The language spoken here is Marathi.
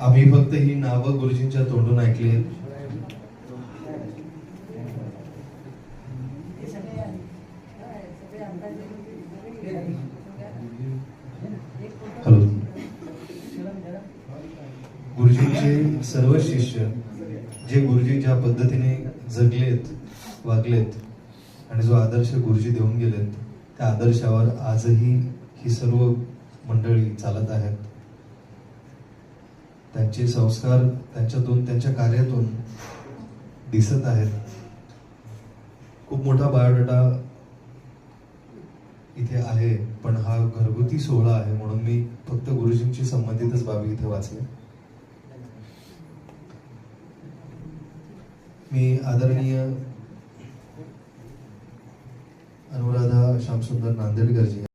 आम्ही फक्त ही नावं गुरुजींच्या तोंडून ऐकली आहेत. हॅलो. गुरुजींचे सर्व शिष्य जे गुरुजी ज्या पद्धतीने जगलेत, वागलेत आणि जो आदर्श गुरुजी देऊन गेलेत, त्या आदर्शावर आजही ही सर्व मंडळी चालत आहेत. त्यांचे संस्कार त्यांच्यातून, त्यांच्या कार्यातून दिसत आहेत. खूप मोठा बायोडाटा इथे आहे, पण हा घरगुती सोहळा आहे म्हणून मी फक्त गुरुजींशी संबंधितच बाबी इथे वाचले. मी आदरणीय अनुराधा श्यामसुंदर नांदेडकरजी